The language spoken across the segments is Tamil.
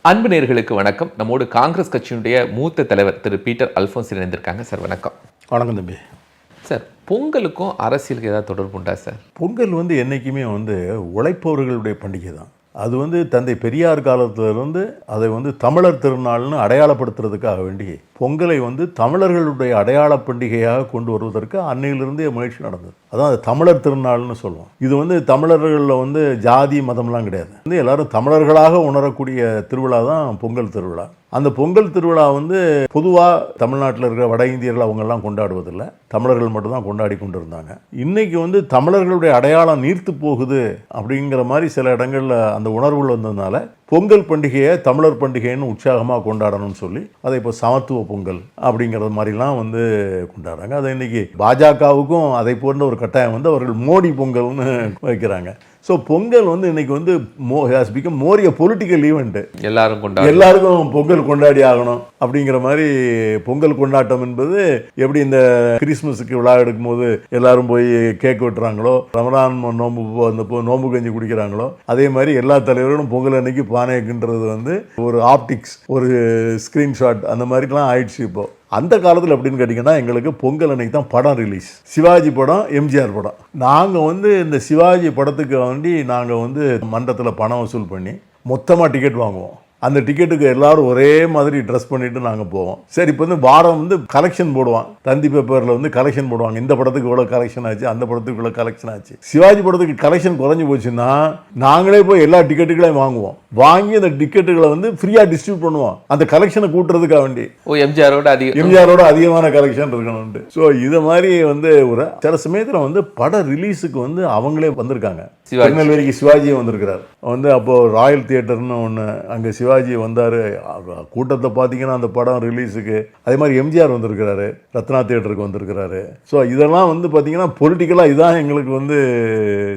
அன்பு நேயர்களுக்கு வணக்கம். நம்மோடு காங்கிரஸ் கட்சியினுடைய மூத்த தலைவர் திரு பீட்டர் அல்போன்ஸ் இணைந்திருக்காங்க. சார் வணக்கம். வணக்கம் தம்பி. சார், பொங்கலுக்கும் அரசியலுக்கு ஏதாவது தொடர்பு உண்டா சார்? பொங்கல் என்றைக்குமே உழைப்பவர்களுடைய பண்டிகை தான். அது தந்தை பெரியார் காலத்திலிருந்து அதை தமிழர் திருநாள்னு அடையாளப்படுத்துறதுக்காக வேண்டி பொங்கலை தமிழர்களுடைய அடையாள பண்டிகையாக கொண்டு வருவதற்கு அன்னையிலிருந்தே முயற்சி நடந்தது. அதான் அது தமிழர் திருநாள்னு சொல்லுவோம். இது தமிழர்களில் ஜாதி மதம்லாம் கிடையாது. எல்லாரும் தமிழர்களாக உணரக்கூடிய திருவிழா தான் பொங்கல் திருவிழா. அந்த பொங்கல் திருவிழா பொதுவாக தமிழ்நாட்டில் இருக்கிற வட இந்தியர்கள் அவங்கெல்லாம் கொண்டாடுவதில்லை, தமிழர்கள் மட்டும்தான் கொண்டாடி கொண்டு இருந்தாங்க. இன்னைக்கு தமிழர்களுடைய அடையாளம் நீர்த்து போகுது அப்படிங்கிற மாதிரி சில இடங்களில் அந்த உணர்வுகள் வந்ததுனால பொங்கல் பண்டிகையை தமிழர் பண்டிகைன்னு உற்சாகமாக கொண்டாடணும்னு சொல்லி அதை இப்போ சமத்துவ பொங்கல் அப்படிங்கிறது மாதிரிலாம் கொண்டாடுறாங்க. அதை இன்னைக்கு பாஜகவுக்கும் அதை போன்ற ஒரு கட்டாயம் அவர்கள் மோடி பொங்கல்னு வைக்கிறாங்க. ஸோ பொங்கல் இன்னைக்கு has become more a political event. எல்லாருக்கும் பொங்கல் கொண்டாடி ஆகணும் அப்படிங்கிற மாதிரி பொங்கல் கொண்டாட்டம் என்பது எப்படி இந்த கிறிஸ்மஸுக்கு விழா எடுக்கும் போது எல்லாரும் போய் கேக் வெட்டுறாங்களோ, ரமலான் நோம்பு கஞ்சி குடிக்கிறாங்களோ, அதே மாதிரி எல்லா தலைவர்களும் பொங்கல் அன்னைக்கு பானைக்குன்றது ஒரு ஆப்டிக்ஸ், ஒரு ஸ்கிரீன்ஷாட் அந்த மாதிரிலாம் ஆயிடுச்சு. இப்போ அந்த காலத்தில் எப்படின்னு கேட்டிங்கன்னா, எங்களுக்கு பொங்கல் அன்னைக்கு தான் படம் ரிலீஸ். சிவாஜி படம், எம்ஜிஆர் படம். நாங்கள் இந்த சிவாஜி படத்துக்கு வேண்டி நாங்கள் மன்றத்தில் பணம் வசூல் பண்ணி மொத்தமாக டிக்கெட் வாங்குவோம். அந்த டிக்கெட்டுக்கு எல்லாரும் ஒரே மாதிரி ட்ரெஸ் பண்ணிட்டு நாங்கள் போவோம். சரி, இப்போ வாரம் கலெக்ஷன் போடுவான். தந்தி பேப்பரில் கலெக்ஷன் போடுவாங்க. இந்த படத்துக்கு இவ்வளோ கலெக்ஷன் ஆச்சு, அந்த படத்துக்கு இவ்வளோ கலெக்ஷன் ஆச்சு. சிவாஜி படத்துக்கு கலெக்ஷன் குறைஞ்சி போச்சுன்னா நாங்களே போய் எல்லா டிக்கெட்டுகளையும் வாங்குவோம். வாங்கி அந்த டிக்கெட்டுகளை ஃப்ரீயாக டிஸ்ட்ரிபியூட் பண்ணுவோம், அந்த கலெக்ஷனை கூட்டுறதுக்காக வேண்டி. எம்ஜிஆரோட அதிகமான கலெக்ஷன் இருக்கணும்ட்டு. ஸோ இதை மாதிரி ஒரு சில சமயத்தில் பட ரிலீஸுக்கு அவங்களே வந்திருக்காங்க. திருநெல்வேலிக்கு சிவாஜியை வந்திருக்கிறார். அப்போ ராயல் தியேட்டர்னு ஒன்று, அங்கே சிவாஜி வந்தார். கூட்டத்தை பார்த்தீங்கன்னா அந்த படம் ரிலீஸுக்கு. அதே மாதிரி எம்ஜிஆர் வந்திருக்கிறாரு, ரத்னா தியேட்டருக்கு வந்திருக்கிறாரு. ஸோ இதெல்லாம் பார்த்தீங்கன்னா பொலிட்டிக்கலாக இதுதான் எங்களுக்கு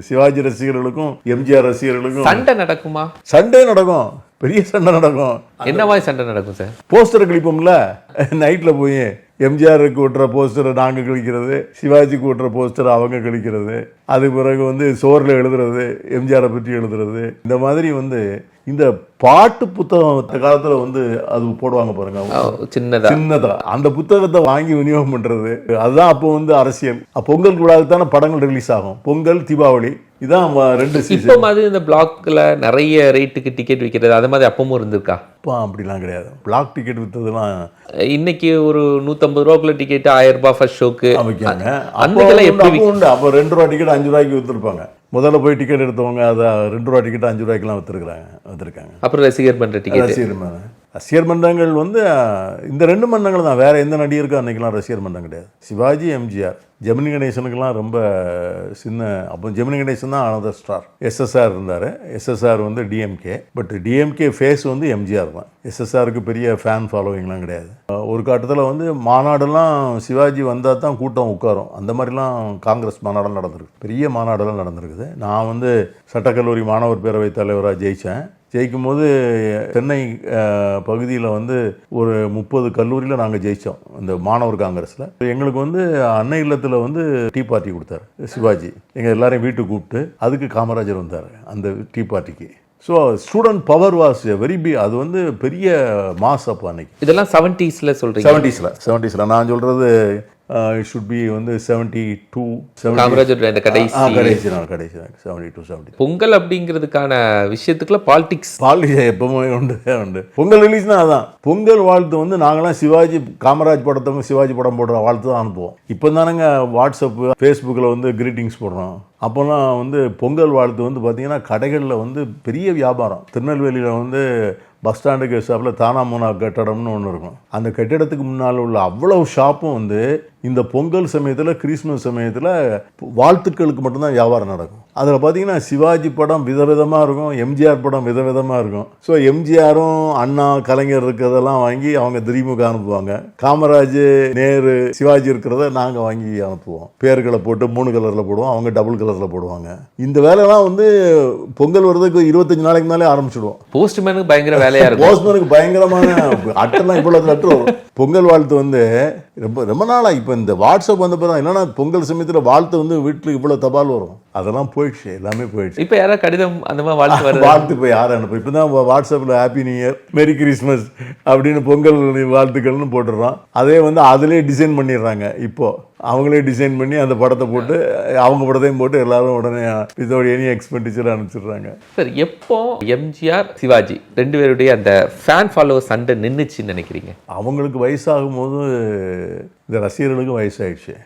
சிவாஜி ரசிகர்களுக்கும் எம்ஜிஆர் ரசிகர்களுக்கும் சண்டை நடக்குமா? சண்டே நடக்கும், பெரிய சண்டை நடக்கும். என்ன மாதிரி சண்டை நடக்கும் சார்? போஸ்டர் கிளிப்போம்ல, நைட்டில் போய் எம்ஜிஆருக்கு ஓட்டுற போஸ்டரை நாங்கள் கிழிக்கிறது, சிவாஜிக்கு ஓட்டுற போஸ்டரை அவங்க கிழிக்கிறது, அது பிறகு சோரில் எழுதுறது, எம்ஜிஆரை பற்றி எழுதுறது. இந்த மாதிரி இந்த பாட்டு புத்தகம் காலத்தில் அது போடுவாங்க பாருங்க, சின்னதா அந்த புத்தகத்தை வாங்கி விநியோகம் பண்றது. அதுதான் அப்போ அரசியல். பொங்கல் விழாவுக்கு தானே படங்கள் ரிலீஸ் ஆகும். பொங்கல், தீபாவளி, இதான் ரெண்டு சீசன். மாதிரி இந்த பிளாக்ல நிறைய ரேட்டுக்கு டிக்கெட் விற்கிறது அது மாதிரி அப்பவும் இருந்திருக்கா? இப்போ அப்படிலாம் கிடையாது. பிளாக் டிக்கெட் விற்றதுலாம் இன்னைக்கு ஒரு 150 ரூபாய்க்குள்ள டிக்கெட் 1000 ரூபாய் ஃபர்ஸ்ட் ஷோக்கு வைக்காங்க. அப்போ 2 ரூபா டிக்கெட் 5 ரூபாய்க்கு விற்றுருப்பாங்க. முதல்ல போய் டிக்கெட் எடுத்தவங்க அதை 2 ரூபா டிக்கெட் 5 ரூபாய்க்குலாம் விற்றுருக்காங்க. அப்புறம் ரசிகர் மன்ற டிக்கெட், ரசிகர் மன்றங்கள் இந்த 2 மன்றங்கள் தான். வேற எந்த நடிகருக்கும் அன்னைக்கெல்லாம் ரசிகர் மன்றம் கிடையாது. சிவாஜி, எம்ஜிஆர். ஜெமினி கணேசனுக்கெல்லாம் ரொம்ப சின்ன. அப்போ ஜெமினி கணேசன் தான் அனதர் ஸ்டார். எஸ்எஸ்ஆர் இருந்தார். எஸ்எஸ்ஆர் டிஎம்கே. பட் டிஎம்கே ஃபேஸ் எம்ஜிஆர் தான். எஸ்எஸ்ஆருக்கு பெரிய ஃபேன் ஃபாலோவிங்லாம் கிடையாது. ஒரு கட்டத்தில் மாநாடெல்லாம் சிவாஜி வந்தால் தான் கூட்டம் உட்காரும். அந்த மாதிரிலாம் காங்கிரஸ் மாநாடெல்லாம் நடந்திருக்கு, பெரிய மாநாடெல்லாம் நடந்திருக்குது. நான் சட்டக்கல்லூரி மாணவர் பேரவை தலைவராக ஜெயிக்கும் போது சென்னை பகுதியில் ஒரு 30 கல்லூரியில் நாங்கள் ஜெயித்தோம் இந்த மாணவர் காங்கிரஸில். எங்களுக்கு அன்னை இல்லத்தில் டீ பார்ட்டி கொடுத்தாரு சிவாஜி. எங்கள் எல்லாரையும் வீட்டுக்கு கூப்பிட்டு, அதுக்கு காமராஜர் வந்தார் அந்த டீ பார்ட்டிக்கு. So student power was very அது பெரிய மாஸ். அப்போ அன்னைக்கு இதெல்லாம் 70s சொல்கிறீங்க? 70s நான் சொல்கிறது it should be 72 காமராஜர் கடைசி 72-70. பொங்கல் அப்படிங்கிறதுக்கான விஷயத்துக்குள்ள பாலிடிக்ஸ் எப்பவுமே உண்டு. பொங்கல் ரிலீஸ்னா அதான் பொங்கல் வாழ்த்து. நாங்களாம் சிவாஜி காமராஜ் படத்தவங்க சிவாஜி படம் போடுற வாழ்த்து தான் அனுப்புவோம். இப்போ தானேங்க வாட்ஸ்அப், ஃபேஸ்புக்கில் கிரீட்டிங்ஸ் போடுறோம். அப்போல்லாம் பொங்கல் வாழ்த்து பார்த்தீங்கன்னா கடைகளில் பெரிய வியாபாரம். திருநெல்வேலியில் பஸ் ஸ்டாண்டுக்கு சாப்பில் தானாமூனா கட்டடம்னு ஒன்று இருக்கும். அந்த கட்டிடத்துக்கு முன்னால் உள்ள அவ்வளவு ஷாப்பும் இந்த பொங்கல் சமயத்தில், கிறிஸ்மஸ் சமயத்தில் வாழ்த்துக்களுக்கு மட்டும்தான் வியாபாரம் நடக்கும். அதில் பார்த்தீங்கன்னா சிவாஜி படம் விதவிதமாக இருக்கும், எம்ஜிஆர் படம் விதவிதமாக இருக்கும். ஸோ எம்ஜிஆரும் அண்ணா, கலைஞர் இருக்கிறதெல்லாம் வாங்கி அவங்க திமுக அனுப்புவாங்க. காமராஜ், நேரு, சிவாஜி இருக்கிறத நாங்கள் வாங்கி அனுப்புவோம். பேர்களை போட்டு 3 கலரில் போடுவோம், அவங்க டபுள் கலரில் போடுவாங்க. இந்த வேலைலாம் பொங்கல் வர்றதுக்கு 25 நாளைக்கு மேலே ஆரம்பிச்சுடுவோம். போஸ்ட்மேனுக்கு பயங்கர வேலையாக இருக்கும். போஸ்ட்மேனுக்கு பயங்கரமான அட்டெல்லாம் இவ்வளோ லெட்டர். பொங்கல் வாழ்த்து ரொம்ப ரொம்ப நாளாக இப்போ இந்த வாட்ஸ்அப் வந்தப்போ தான். இல்லைன்னா பொங்கல் சமயத்தில் வாழ்த்து வீட்டுக்கு இவ்வளோ தபால் வரும். அதெல்லாம் போயிடுச்சு, எல்லாமே போயிடுச்சு. இப்போ யாராவது கடிதம் அந்த மாதிரி வாழ்த்து வருது? வாழ்த்து போய் யாரும் அனுப்ப, இப்போ தான் வாட்ஸ்அப்பில் ஹாப்பி நியூ இயர், மெரி கிறிஸ்மஸ் அப்படின்னு பொங்கல் வாழ்த்துக்கள்னு போட்டுடுறோம். அதே வந்து அதிலே டிசைன் பண்ணிடுறாங்க. இப்போ அவங்களே டிசைன் பண்ணி அந்த படத்தை போட்டு அவங்க படத்தையும் போட்டு எல்லாரும் உடனே இதோட எனி எக்ஸ்பெண்டிச்சர் அனுப்பிச்சிடுறாங்க. சார், எப்போ எம்ஜிஆர் சிவாஜி ரெண்டு பேருடைய அந்த ஃபேன் ஃபாலோவர் சண்டை நின்றுச்சுன்னு நினைக்கிறீங்க? அவங்களுக்கு வயசாகும் போது இந்த ரசிகர்களுக்கும் வயசாயிடுச்சு.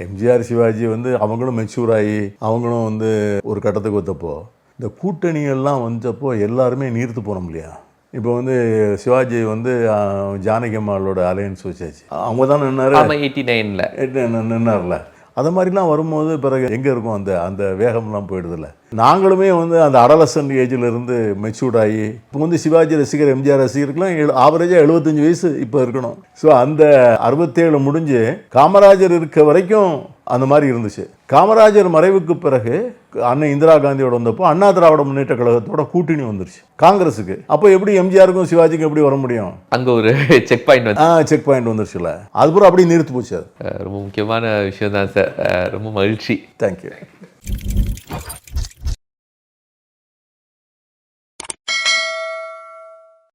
எம்ஜிஆர் சிவாஜி வந்து அவங்களும் மெச்சூர் ஆகி அவங்களும் வந்து ஒரு கட்டத்துக்கு ஒத்தப்போ இந்த கூட்டணிகள்லாம் வந்தப்போ எல்லாருமே நீர்த்து போனோம் இல்லையா. இப்போ வந்து சிவாஜி வந்து ஜானகி அம்மாளோட அலையன்ஸ் வச்சாச்சு. அவங்க தான் நின்னாரு 89ல் நின்னார்ல. அது மாதிரிலாம் வரும்போது பிறகு எங்கே இருக்கும் அந்த அந்த வேகம்லாம் போயிடுதில்ல. நாங்களுமே வந்து அந்த அடலசன்ட் ஏஜில் இருந்து மெச்சூர்ட் ஆகி இப்போ வந்து சிவாஜி ரசிகர் எம்ஜிஆர் ரசிகருக்குலாம் ஆவரேஜாக 75 வயசு இப்போ இருக்கணும். ஸோ அந்த 67 முடிஞ்சு காமராஜர் இருக்க வரைக்கும் அந்த மாதிரி இருந்துச்சு. காமராஜர் மறைவுக்கு பிறகு அண்ணன் இந்திரா காந்தியோட வந்தப்போ அண்ணா திராவிட முன்னேற்ற கழகத்தோட கூட்டணி வந்துருச்சு காங்கிரஸுக்கு. அப்போ எப்படி எம்ஜிஆருக்கும் சிவாஜிக்கும் எப்படி வர முடியும்? அங்கே ஒரு செக் பாயிண்ட் செக் பாயிண்ட் வந்துருச்சுல. அதுக்கப்புறம் அப்படியே நிறுத்து போச்சு. அது ரொம்ப முக்கியமான விஷயம் தான் சார். ரொம்ப மகிழ்ச்சி. தேங்க்யூ.